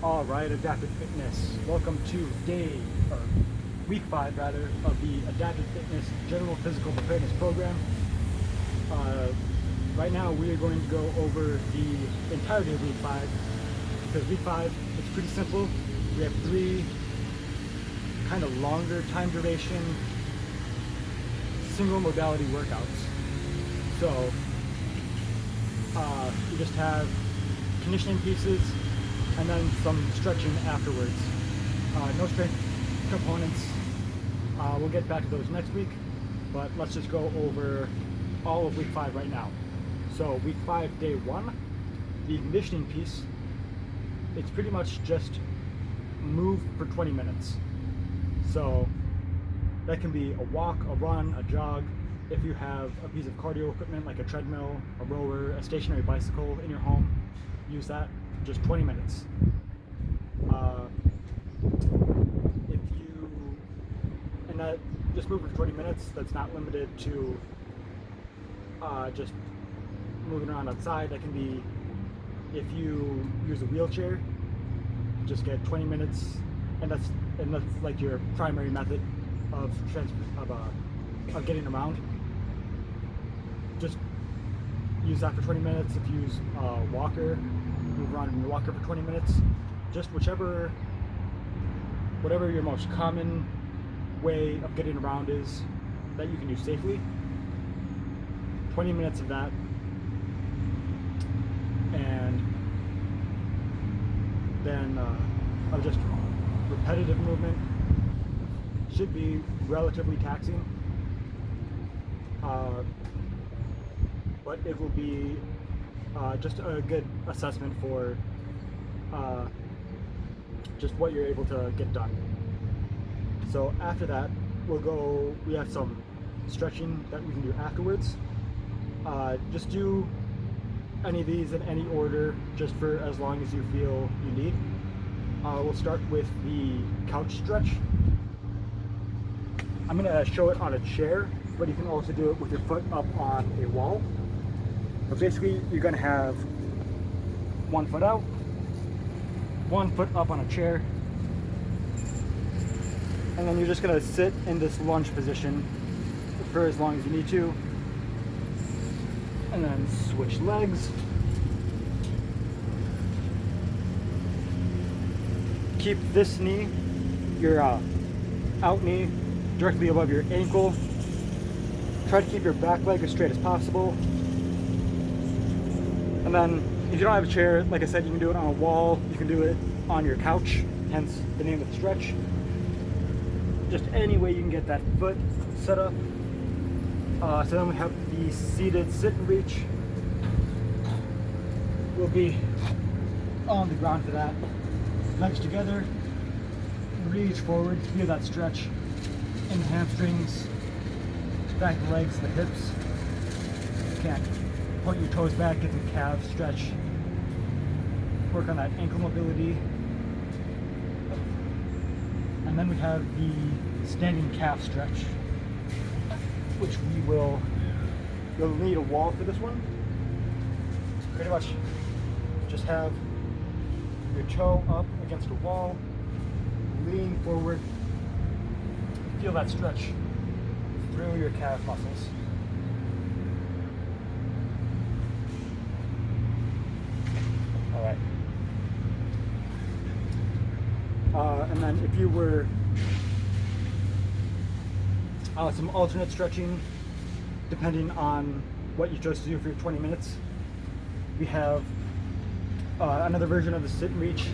All right, Adaptive Fitness. Welcome to week 5 rather, of the Adaptive Fitness General Physical Preparedness Program. Uh, right now we are going to go over the entirety of week 5, because week 5, it's pretty simple. We have 3 kind of longer time duration single modality workouts. So we just have conditioning pieces and then some stretching afterwards. No strength components. We'll get back to those next week, but let's just go over all of week 5 right now. So week 5, day 1, the conditioning piece, it's pretty much just move for 20 minutes. So that can be a walk, a run, a jog. If you have a piece of cardio equipment like a treadmill, a rower, a stationary bicycle in your home, use that. Just 20 minutes. Just move for 20 minutes. That's not limited to just moving around outside. That can be, if you use a wheelchair, just get 20 minutes, and that's like your primary method of getting around. Just use that for 20 minutes. If you use a walker, move around in your walker for 20 minutes. Just whatever your most common way of getting around is that you can use safely. 20 minutes of that, and then of just repetitive movement. Should be relatively taxing, but it will be just a good assessment for just what you're able to get done. So after that, we have some stretching that we can do afterwards. Just do any of these in any order, just for as long as you feel you need. We'll start with the couch stretch. I'm gonna show it on a chair, but you can also do it with your foot up on a wall. But basically, you're gonna have one foot out, one foot up on a chair, and then you're just gonna sit in this lunge position for as long as you need to, and then switch legs. Keep this knee, your out knee, directly above your ankle. Try to keep your back leg as straight as possible. And then if you don't have a chair, like I said, you can do it on a wall, you can do it on your couch, hence the name of the stretch. Just any way you can get that foot set up. So then we have the seated sit and reach. We'll be on the ground for that. Legs together, reach forward, feel that stretch in the hamstrings, back the legs, the hips. Can't point your toes back, get the calf stretch. Work on that ankle mobility. And then we have the standing calf stretch, which we'll need a wall for this one. Pretty much just have your toe up against a wall, lean forward, feel that stretch through your calf muscles. All right. And then if you were some alternate stretching, depending on what you chose to do for your 20 minutes, we have another version of the sit and reach.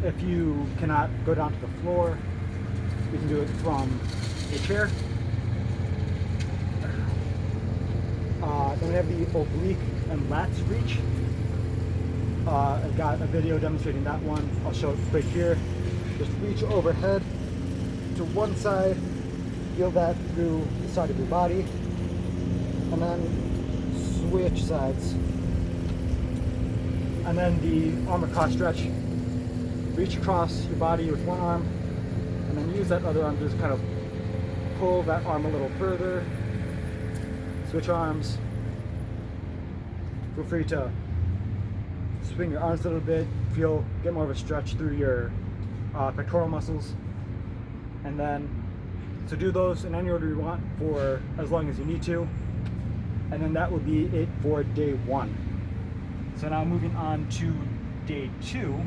If you cannot go down to the floor, you can do it from a chair. Then we have the oblique and lats reach. I've got a video demonstrating that one. I'll show it right here. Just reach overhead to one side, feel that through the side of your body, and then switch sides. And then the arm across stretch. Reach across your body with one arm, and then use that other arm to just kind of pull that arm a little further. Switch arms. Feel free to swing your arms a little bit, get more of a stretch through your pectoral muscles. And then, so do those in any order you want for as long as you need to. And then that will be it for day 1. So now moving on to day 2.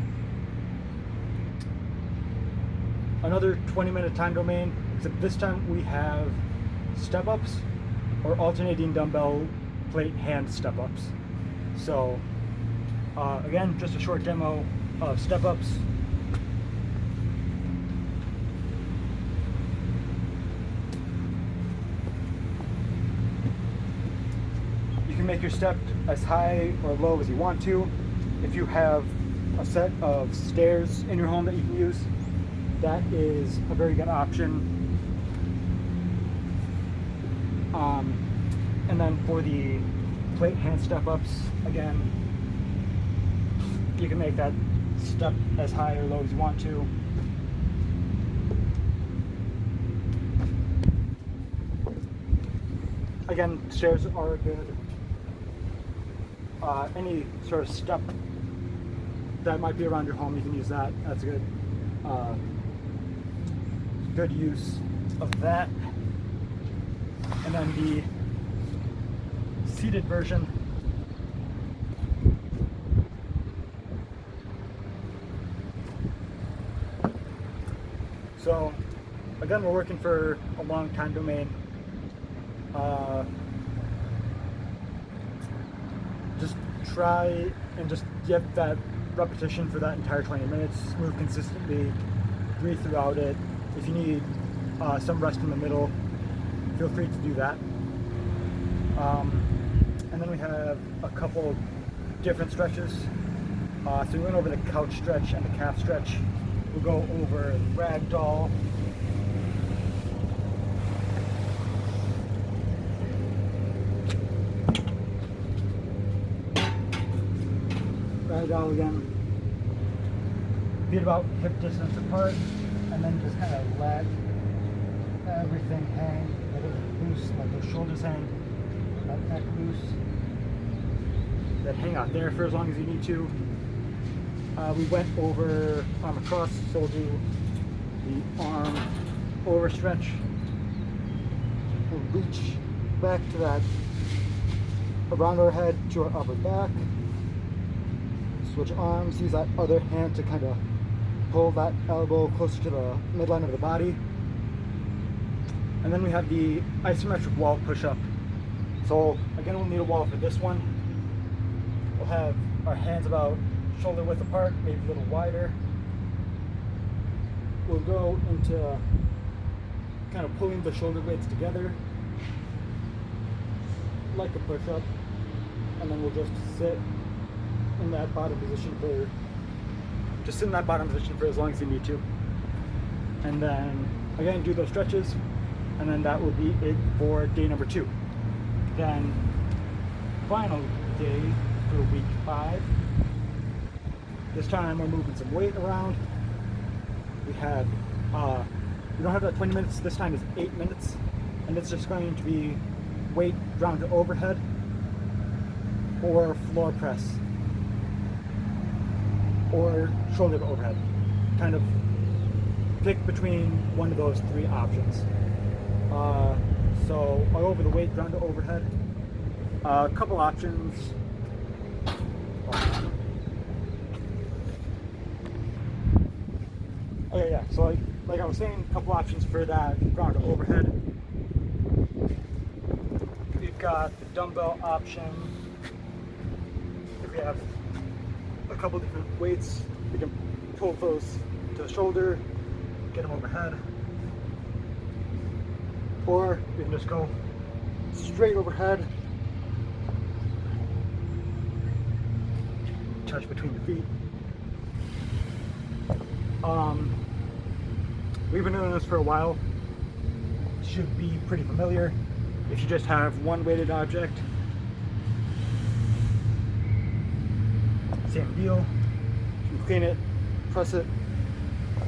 Another 20-minute time domain, except this time we have step-ups or alternating dumbbell plate hand step-ups. So again, just a short demo of step-ups. You can make your step as high or low as you want to. If you have a set of stairs in your home that you can use, that is a very good option. And then for the plate hand step-ups, again, you can make that step as high or low as you want to. Again, stairs are good. Any sort of step that might be around your home, you can use that. That's good. Good use of that. And then the seated version. So again, we're working for a long time domain. Just try and just get that repetition for that entire 20 minutes. Move consistently, breathe throughout it. If you need some rest in the middle, feel free to do that. And then we have a couple different stretches. So we went over the couch stretch and the calf stretch. We'll go over ragdoll. Ragdoll again. Feet about hip distance apart, and then just kind of let everything hang, let it loose, let the shoulders hang, let neck loose. Then hang out there for as long as you need to. We went over arm across, so we'll do the arm over stretch. We'll reach back to that, around our head to our upper back. Switch arms, use that other hand to kind of pull that elbow closer to the midline of the body. And then we have the isometric wall push-up. So again, we'll need a wall for this one. We'll have our hands about shoulder width apart, maybe a little wider. We'll go into kind of pulling the shoulder blades together like a push-up, and then we'll just sit in that bottom position for as long as you need to. And then again, do those stretches, and then that will be it for day number 2. Then final day for week 5. This time we're moving some weight around. We don't have that 20 minutes, this time is 8 minutes, and it's just going to be weight round to overhead or floor press or shoulder to overhead. Kind of pick between one of those 3 options. So I'll go over the weight round to overhead. A couple options. Okay, yeah, so like I was saying, a couple options for that ground to overhead. We've got the dumbbell option. If we have a couple different weights, we can pull those to the shoulder, get them overhead. Or we can just go straight overhead, touch between the feet. We've been doing this for a while. Should be pretty familiar. If you just have one weighted object, same deal. You can clean it, press it,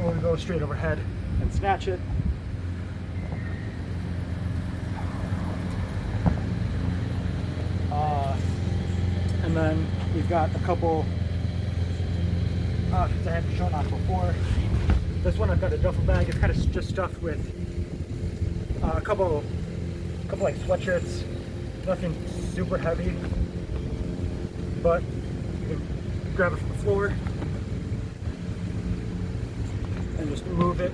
or go straight overhead and snatch it. And then we've got a couple because I hadn't shown off before. This one I've got a duffel bag. It's kind of just stuffed with a couple like sweatshirts. Nothing super heavy, but you can grab it from the floor and just move it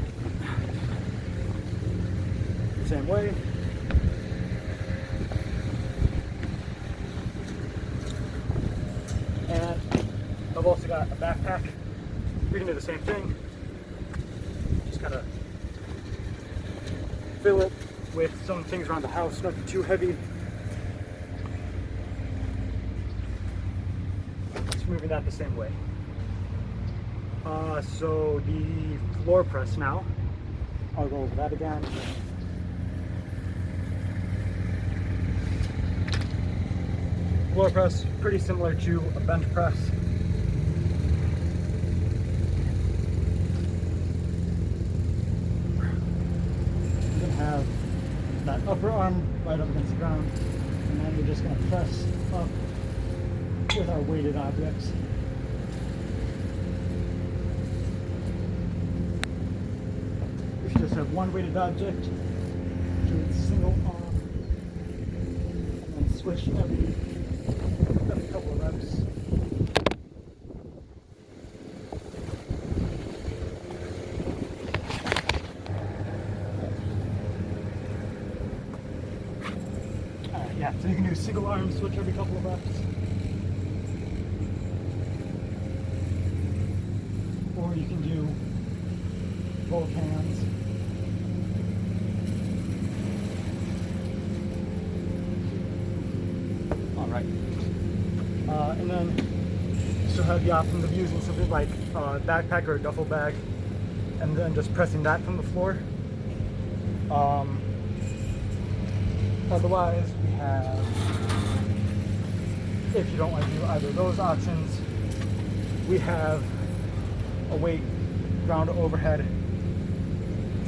the same way. And I've also got a backpack. We can do the same thing. Just kind of fill it with some things around the house, nothing too heavy. Just moving that the same way. So the floor press now. I'll go over that again. Floor press, pretty similar to a bench press. You're going to have that upper arm right up against the ground, and then we're just going to press up with our weighted objects. We should just have one weighted object, do it single arm, and then switch every couple of reps. Yeah, so you can do single arm switch every couple of reps. Or you can do both hands. Alright. And then you still have the option of using something like a backpack or a duffel bag and then just pressing that from the floor. Otherwise, we have, if you don't want to do either of those options, we have a weight ground overhead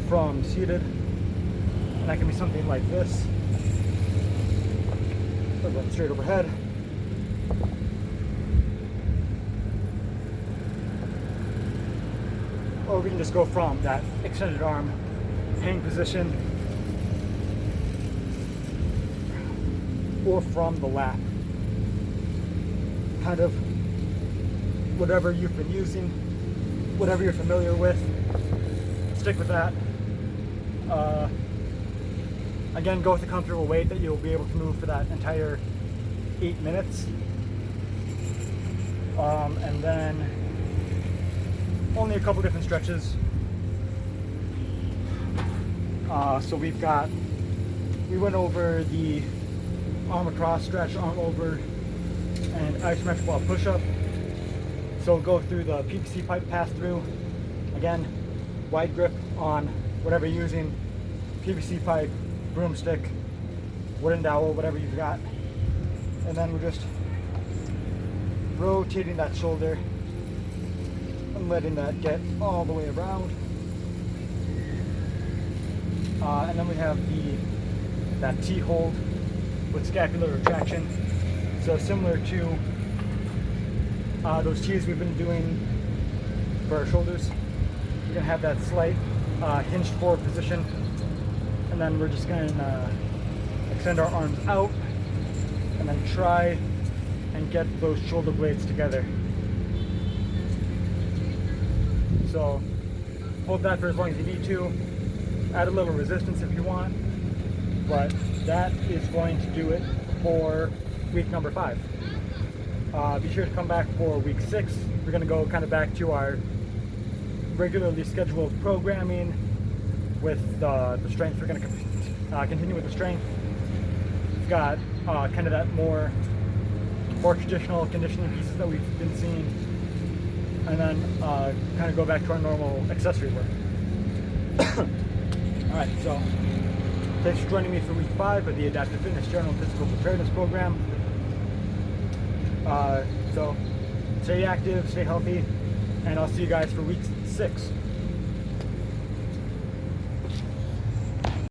from seated, and that can be something like this. So going straight overhead. Or we can just go from that extended arm hang position or from the lap. Kind of whatever you've been using, whatever you're familiar with, stick with that. Again, go with a comfortable weight that you'll be able to move for that entire 8 minutes. And then only a couple different stretches. So we went over the arm across stretch, arm over, and isometric wall push-up. So we'll go through the PVC pipe pass-through. Again, wide grip on whatever you're using, PVC pipe, broomstick, wooden dowel, whatever you've got. And then we're just rotating that shoulder and letting that get all the way around. And then we have that T-hold with scapular retraction. So similar to those T's we've been doing for our shoulders. We're gonna have that slight hinged forward position, and then we're just gonna extend our arms out and then try and get those shoulder blades together. So hold that for as long as you need to. Add a little resistance if you want, but that is going to do it for week number 5. Be sure to come back for week 6. We're going to go kind of back to our regularly scheduled programming with the strength. We're going to continue with the strength. We've got kind of that more traditional conditioning pieces that we've been seeing, and then kind of go back to our normal accessory work. Alright, so thanks for joining me for week 5 of the Adaptive Fitness General Physical Preparedness Program. So stay active, stay healthy, and I'll see you guys for week 6.